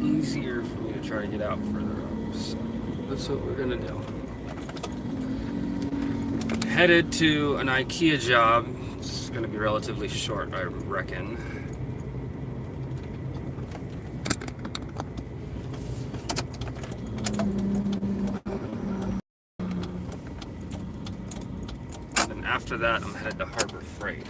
easier for me to try to get out further up. So that's what we're gonna do. Headed to an IKEA job. It's gonna be relatively short, I reckon. And after that, I'm headed to Harbor Freight.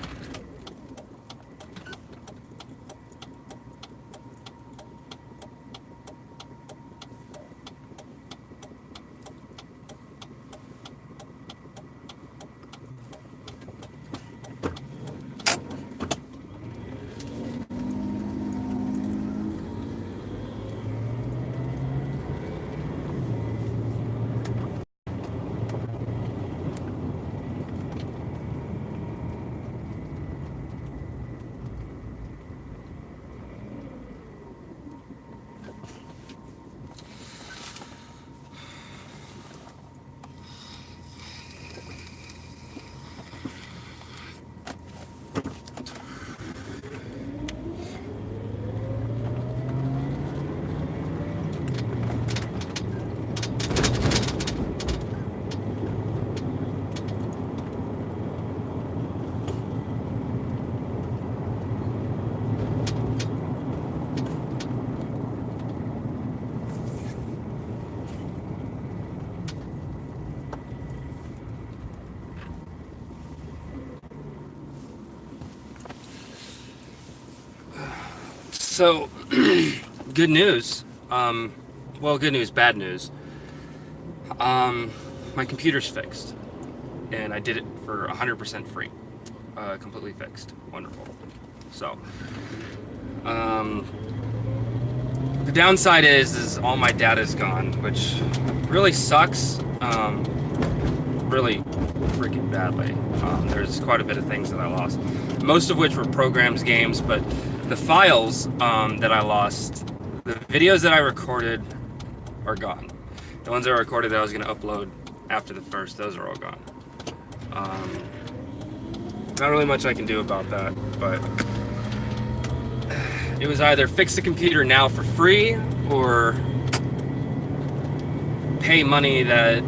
So, good news. Well, good news, bad news. My computer's fixed, and I did it for 100% free. Completely fixed. Wonderful. So, the downside is all my data's gone, which really sucks. Really freaking badly. There's quite a bit of things that I lost. Most of which were programs, games, but the files that I lost, the videos that I recorded are gone. The ones I recorded that I was going to upload after the first, those are all gone. Not really much I can do about that, but it was either fix the computer now for free or pay money that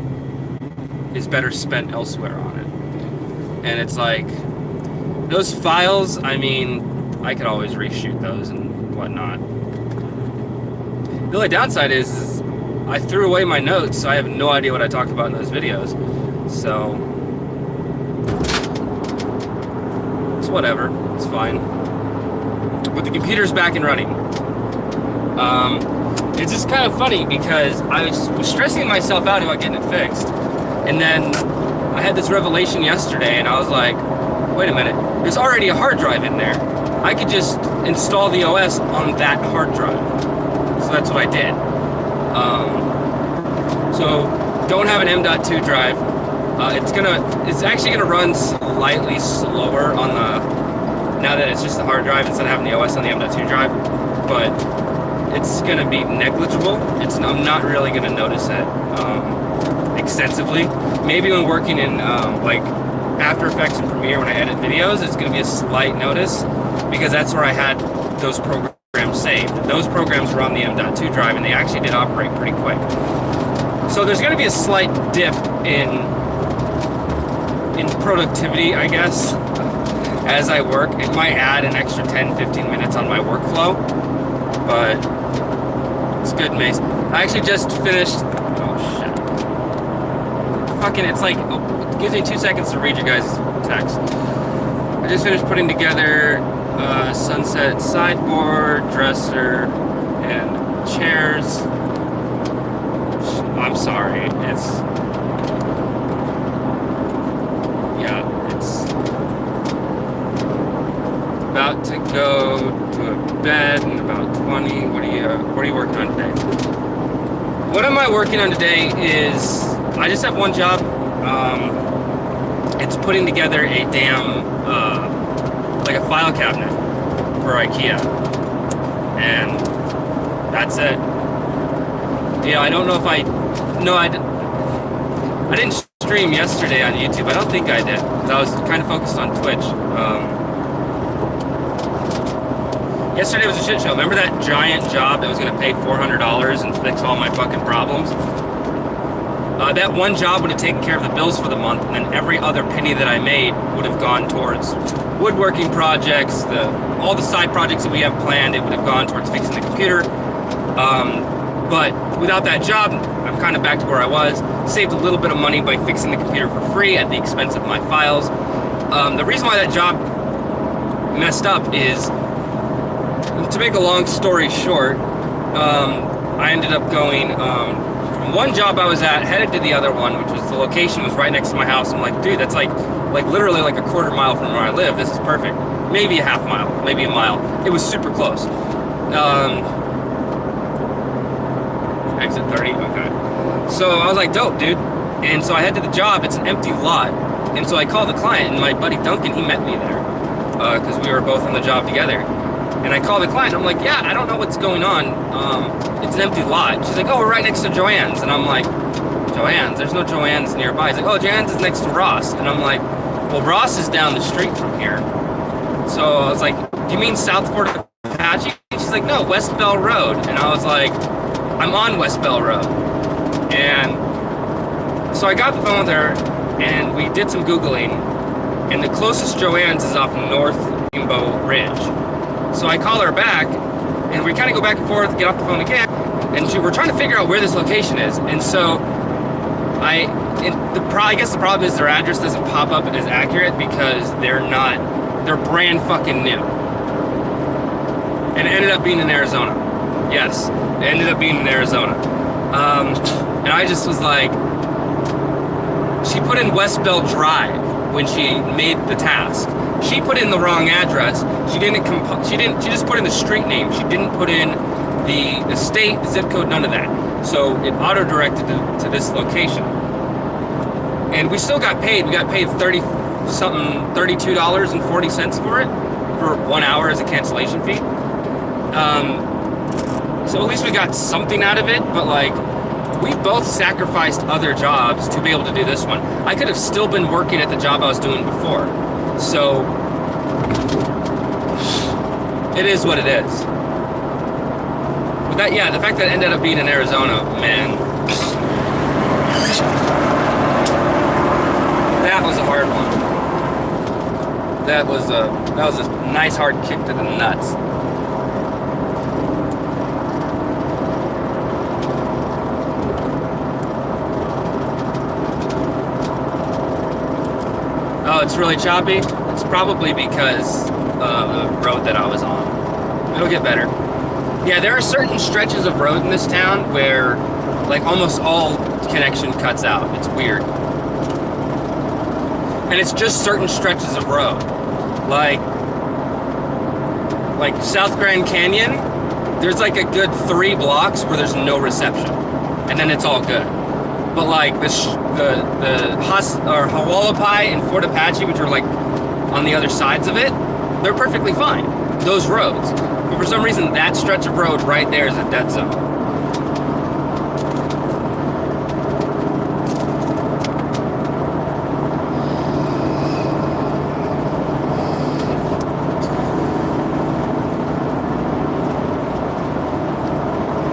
is better spent elsewhere on it. And it's like, those files, I mean, I could always reshoot those and whatnot. The only downside is I threw away my notes, so I have no idea what I talked about in those videos. So it's whatever, it's fine. But the computer's back and running. It's just kind of funny because I was stressing myself out about getting it fixed. And then I had this revelation yesterday and I was like, wait a minute, there's already a hard drive in there. I could just install the OS on that hard drive. So that's what I did. So don't have an M.2 drive. It's actually gonna run slightly slower on the, now that it's just the hard drive instead of having the OS on the M.2 drive, but it's gonna be negligible. I'm not really gonna notice it extensively. Maybe when working in like After Effects and Premiere when I edit videos, it's gonna be a slight notice because that's where I had those programs saved. Those programs were on the M.2 drive and they actually did operate pretty quick. So there's gonna be a slight dip in productivity, I guess, as I work. It might add an extra 10-15 minutes on my workflow, but it's good, Mace. I actually just finished, oh shit. Fucking, it's like, it gives me 2 seconds to read your guys' text. I just finished putting together sunset sideboard, dresser, and chairs. I'm sorry, it's about to go to a bed in about 20. What are you working on today? What am I working on today is, I just have one job. It's putting together a damn, like a file cabinet for IKEA. And that's it. Yeah, I don't know if I didn't stream yesterday on YouTube. I don't think I did, because I was kind of focused on Twitch. Yesterday was a shit show. Remember that giant job that was going to pay $400 and fix all my fucking problems? That one job would have taken care of the bills for the month, and then every other penny that I made would have gone towards woodworking projects, all the side projects that we have planned. It would have gone towards fixing the computer. But without that job, I'm kind of back to where I was. Saved a little bit of money by fixing the computer for free at the expense of my files. The reason why that job messed up is, to make a long story short, I ended up going from one job I was at, headed to the other one, which was the location was right next to my house. I'm like, dude, that's like literally like a quarter mile from where I live. This is perfect. Maybe a half mile, maybe a mile. It was super close. Exit 30, okay. So I was like, dope, dude. And so I head to the job. It's an empty lot. And so I call the client, and my buddy Duncan, he met me there because we were both on the job together. And I call the client, I'm like, yeah, I don't know what's going on. It's an empty lot. She's like, oh, we're right next to Joann's. And I'm like, Joann's? There's no Joann's nearby. He's like, oh, Joann's is next to Ross. And I'm like, well, Ross is down the street from here. So I was like, do you mean South Fort Apache? And she's like, no, West Bell Road. And I was like, I'm on West Bell Road. And so I got the phone with her, and we did some Googling, and the closest Joann's is off North Rainbow Ridge. So I call her back, and we kind of go back and forth, get off the phone again, and we're trying to figure out where this location is. And so I guess the problem is their address doesn't pop up as accurate because they're brand fucking new. And it ended up being in Arizona. Yes, it ended up being in Arizona. And I just was like, she put in West Bell Drive when she made the task. She put in the wrong address. She just put in the street name. She didn't put in the state, the zip code, none of that. So it auto-directed to this location. And we still got paid. We got paid $32.40 for it, for 1 hour as a cancellation fee. So at least we got something out of it, but like, we both sacrificed other jobs to be able to do this one. I could have still been working at the job I was doing before. So it is what it is. But the fact that it ended up being in Arizona, man, that was a hard one. That was a nice hard kick to the nuts. Oh, it's really choppy? It's probably because of the road that I was on. It'll get better. Yeah, there are certain stretches of road in this town where, like, almost all connection cuts out. It's weird. And it's just certain stretches of road. Like South Grand Canyon, there's like a good 3 blocks where there's no reception. And then it's all good. But like the Hualapai and Fort Apache, which are like on the other sides of it, they're perfectly fine. Those roads. But for some reason, that stretch of road right there is a dead zone.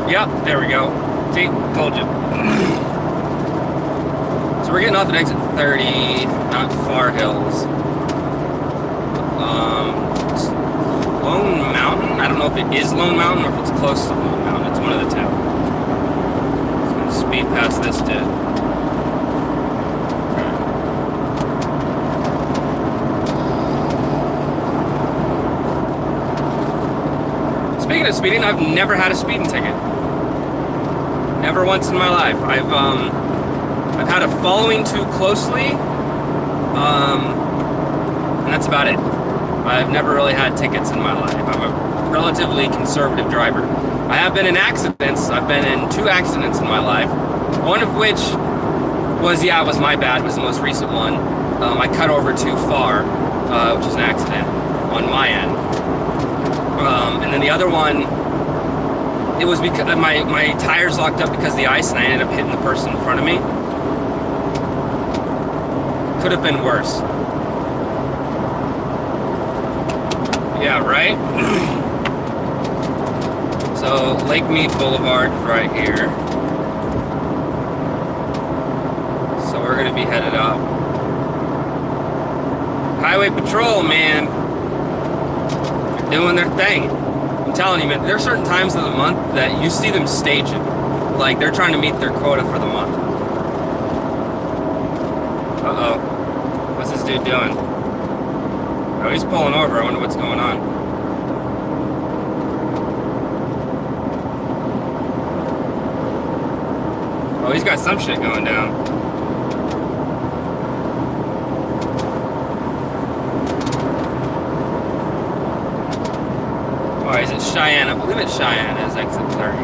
Yep, there we go. See, told you. We're getting off at exit 30, not Far Hills. Lone Mountain? I don't know if it is Lone Mountain or if it's close to Lone Mountain. It's one of the two. Just gonna speed past this dude. Okay. Speaking of speeding, I've never had a speeding ticket. Never once in my life. I've had a following too closely, and that's about it. I've never really had tickets in my life. I'm a relatively conservative driver. I have been in accidents. I've been in 2 accidents in my life. One of which was my bad, was the most recent one. I cut over too far, which is an accident on my end. And then the other one, it was because my tires locked up because of the ice, and I ended up hitting the person in front of me. Could have been worse. Yeah, right? So Lake Mead Boulevard right here. So we're gonna be headed up. Highway Patrol, man, they're doing their thing. I'm telling you, man, there are certain times of the month that you see them staging. Like they're trying to meet their quota for the month. Uh-oh. What's this dude doing? Oh, he's pulling over. I wonder what's going on. Oh, he's got some shit going down. Oh, is it Cheyenne? I believe it's Cheyenne. It's exit 30.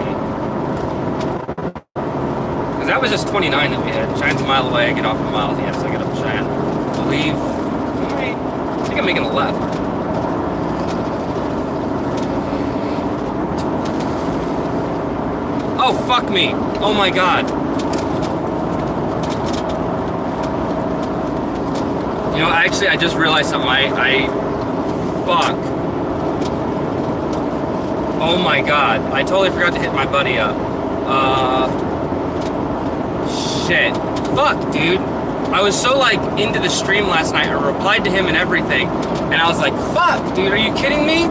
Because that was just 29 that we had. Cheyenne's a mile away. Get off a mile. Yeah, so I get up to Cheyenne. I believe. I think I'm making a left. Oh, fuck me. Oh my god. You know, actually, I just realized something. Fuck. Oh my god. I totally forgot to hit my buddy up. Shit. Fuck, dude. I was so, like, into the stream last night. I replied to him and everything. And I was like, fuck, dude, are you kidding me?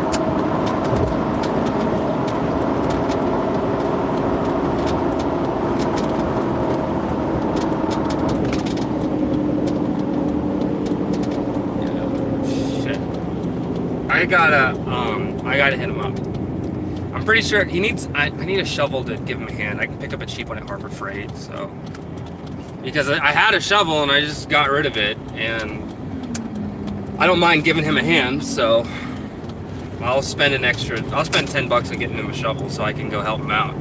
I gotta hit him up. I'm pretty sure he needs, I need a shovel to give him a hand. I can pick up a cheap one at Harbor Freight, so. Because I had a shovel and I just got rid of it, and I don't mind giving him a hand, so I'll spend 10 bucks on getting him a shovel so I can go help him out.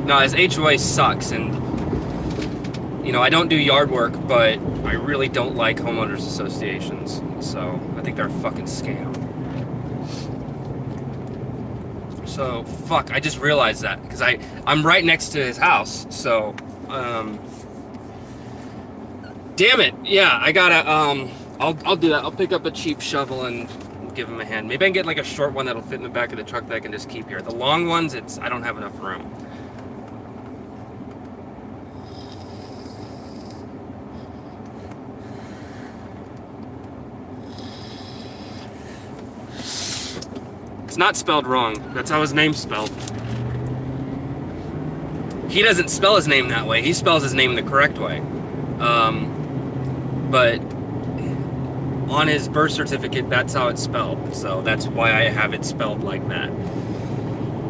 No, his HOA sucks, and you know, I don't do yard work, but I really don't like homeowners associations, so I think they're a fucking scam. So, fuck, I just realized that, because I'm right next to his house, so, damn it, yeah, I gotta, I'll do that. I'll pick up a cheap shovel and give him a hand. Maybe I can get like a short one that'll fit in the back of the truck that I can just keep here. The long ones, I don't have enough room. It's not spelled wrong. That's how his name's spelled. He doesn't spell his name that way. He spells his name the correct way. But on his birth certificate, that's how it's spelled. So that's why I have it spelled like that.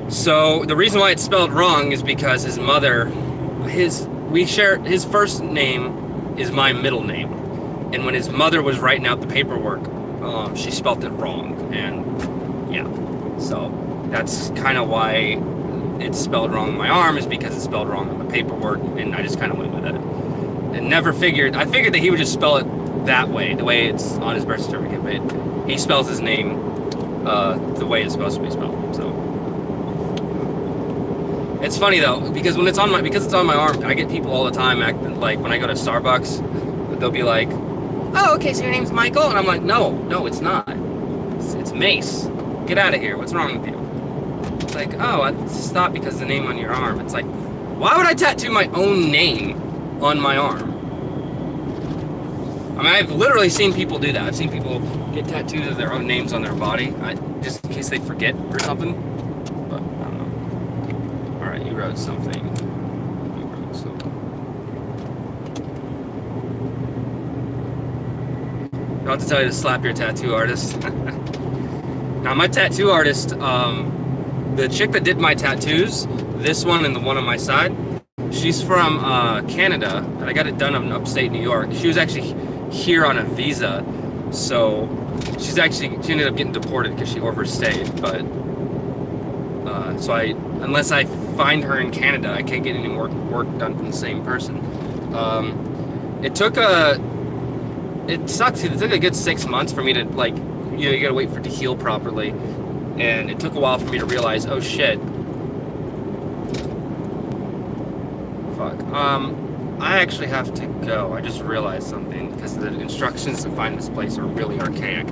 So the reason why it's spelled wrong is because his mother, his first name is my middle name. And when his mother was writing out the paperwork, she spelled it wrong. And yeah. So that's kind of why it's spelled wrong on my arm, is because it's spelled wrong on the paperwork, and I just kind of went with it. And I figured that he would just spell it that way, the way it's on his birth certificate, but he spells his name the way it's supposed to be spelled. So it's funny though, because it's on my arm, I get people all the time acting like, when I go to Starbucks, they'll be like, "Oh, okay, so your name's Michael," and I'm like, "No, it's not. It's Mace. Get out of here. What's wrong with you?" It's like, "Oh, I stopped because the name on your arm." It's like, why would I tattoo my own name on my arm? I mean, I've literally seen people do that. I've seen people get tattoos of their own names on their body, just in case they forget or something. But I don't know. All right, you wrote something. I'll have to tell you to slap your tattoo artist. Now, my tattoo artist, the chick that did my tattoos, this one and the one on my side, she's from Canada, and I got it done in upstate New York. She was actually here on a visa, so she ended up getting deported because she overstayed. But unless I find her in Canada, I can't get any more work done from the same person. It sucks. It took a good 6 months for me to, like, you gotta wait for it to heal properly, and it took a while for me to realize, oh shit, fuck. I actually have to go. I just realized something, because the instructions to find this place are really archaic.